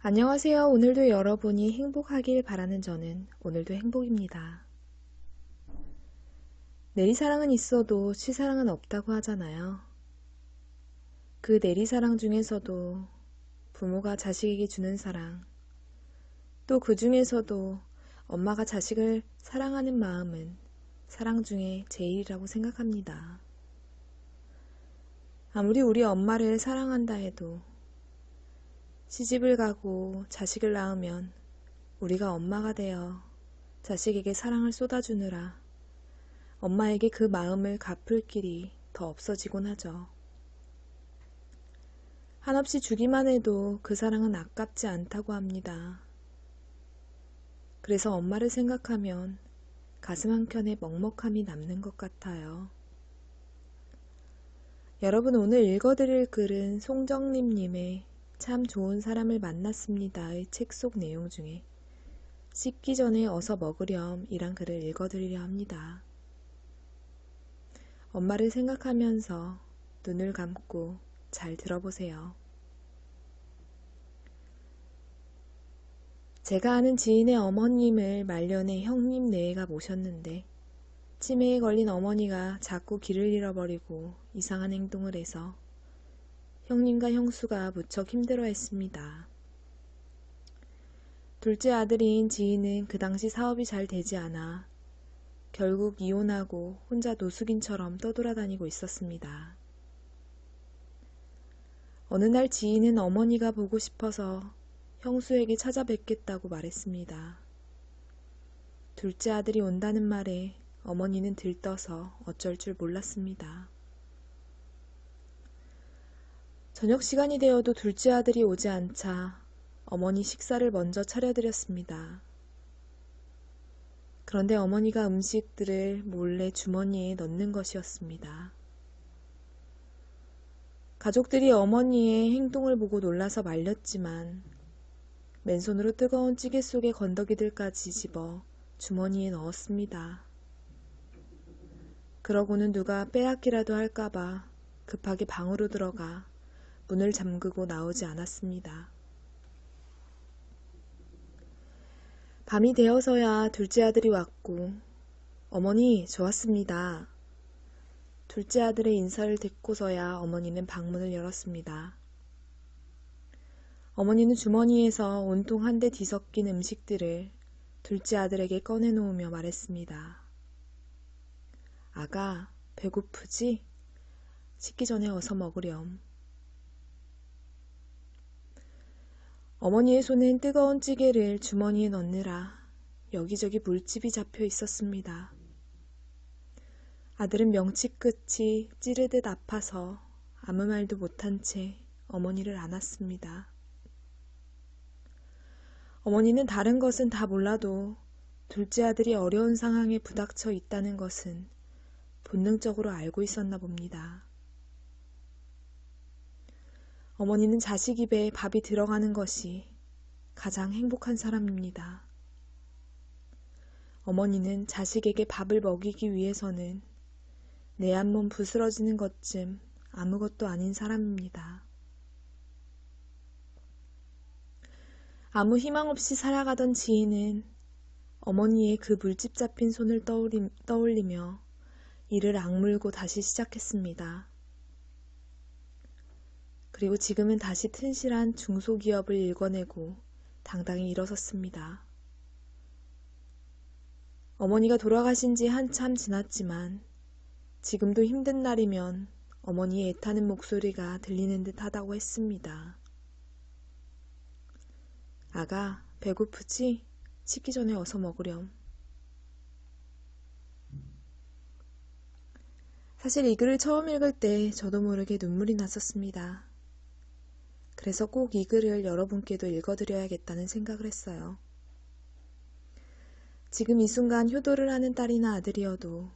안녕하세요. 오늘도 여러분이 행복하길 바라는 저는 오늘도 행복입니다. 내리사랑은 있어도 치사랑은 없다고 하잖아요. 그 내리사랑 중에서도 부모가 자식에게 주는 사랑, 또 그 중에서도 엄마가 자식을 사랑하는 마음은 사랑 중에 제일이라고 생각합니다. 아무리 우리 엄마를 사랑한다 해도 시집을 가고 자식을 낳으면 우리가 엄마가 되어 자식에게 사랑을 쏟아주느라 엄마에게 그 마음을 갚을 길이 더 없어지곤 하죠. 한없이 주기만 해도 그 사랑은 아깝지 않다고 합니다. 그래서 엄마를 생각하면 가슴 한켠에 먹먹함이 남는 것 같아요. 여러분, 오늘 읽어드릴 글은 송정림님의 참 좋은 사람을 만났습니다의 책 속 내용 중에 씻기 전에 어서 먹으렴 이란 글을 읽어드리려 합니다. 엄마를 생각하면서 눈을 감고 잘 들어보세요. 제가 아는 지인의 어머님을 말년에 형님 네가 모셨는데 치매에 걸린 어머니가 자꾸 길을 잃어버리고 이상한 행동을 해서 형님과 형수가 무척 힘들어했습니다. 둘째 아들인 지인은 그 당시 사업이 잘 되지 않아 결국 이혼하고 혼자 노숙인처럼 떠돌아다니고 있었습니다. 어느 날 지인은 어머니가 보고 싶어서 형수에게 찾아뵙겠다고 말했습니다. 둘째 아들이 온다는 말에 어머니는 들떠서 어쩔 줄 몰랐습니다. 저녁 시간이 되어도 둘째 아들이 오지 않자 어머니 식사를 먼저 차려드렸습니다. 그런데 어머니가 음식들을 몰래 주머니에 넣는 것이었습니다. 가족들이 어머니의 행동을 보고 놀라서 말렸지만 맨손으로 뜨거운 찌개 속에 건더기들까지 집어 주머니에 넣었습니다. 그러고는 누가 빼앗기라도 할까봐 급하게 방으로 들어가 문을 잠그고 나오지 않았습니다. 밤이 되어서야 둘째 아들이 왔고 어머니 좋았습니다. 둘째 아들의 인사를 듣고서야 어머니는 방문을 열었습니다. 어머니는 주머니에서 온통 한데 뒤섞인 음식들을 둘째 아들에게 꺼내놓으며 말했습니다. 아가, 배고프지? 식기 전에 어서 먹으렴. 어머니의 손엔 뜨거운 찌개를 주머니에 넣느라 여기저기 물집이 잡혀 있었습니다. 아들은 명치 끝이 찌르듯 아파서 아무 말도 못한 채 어머니를 안았습니다. 어머니는 다른 것은 다 몰라도 둘째 아들이 어려운 상황에 부닥쳐 있다는 것은 본능적으로 알고 있었나 봅니다. 어머니는 자식 입에 밥이 들어가는 것이 가장 행복한 사람입니다. 어머니는 자식에게 밥을 먹이기 위해서는 내 한 몸 부스러지는 것쯤 아무것도 아닌 사람입니다. 아무 희망 없이 살아가던 지인은 어머니의 그 물집 잡힌 손을 떠올리며 이를 악물고 다시 시작했습니다. 그리고 지금은 다시 튼실한 중소기업을 일궈내고 당당히 일어섰습니다. 어머니가 돌아가신 지 한참 지났지만 지금도 힘든 날이면 어머니의 애타는 목소리가 들리는 듯 하다고 했습니다. 아가, 배고프지? 식기 전에 어서 먹으렴. 사실 이 글을 처음 읽을 때 저도 모르게 눈물이 났었습니다. 그래서 꼭 이 글을 여러분께도 읽어드려야겠다는 생각을 했어요. 지금 이 순간 효도를 하는 딸이나 아들이어도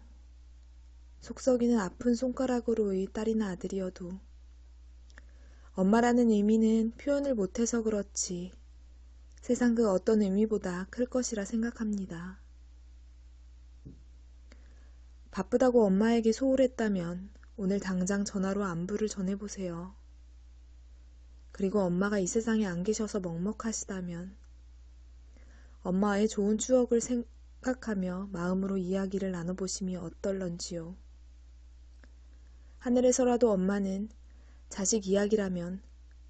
속썩이는 아픈 손가락으로의 딸이나 아들이어도 엄마라는 의미는 표현을 못해서 그렇지 세상 그 어떤 의미보다 클 것이라 생각합니다. 바쁘다고 엄마에게 소홀했다면 오늘 당장 전화로 안부를 전해보세요. 그리고 엄마가 이 세상에 안 계셔서 먹먹하시다면 엄마의 좋은 추억을 생각하며 마음으로 이야기를 나눠보심이 어떨런지요. 하늘에서라도 엄마는 자식 이야기라면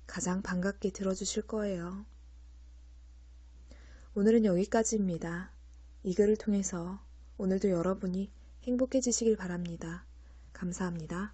가장 반갑게 들어주실 거예요. 오늘은 여기까지입니다. 이 글을 통해서 오늘도 여러분이 행복해지시길 바랍니다. 감사합니다.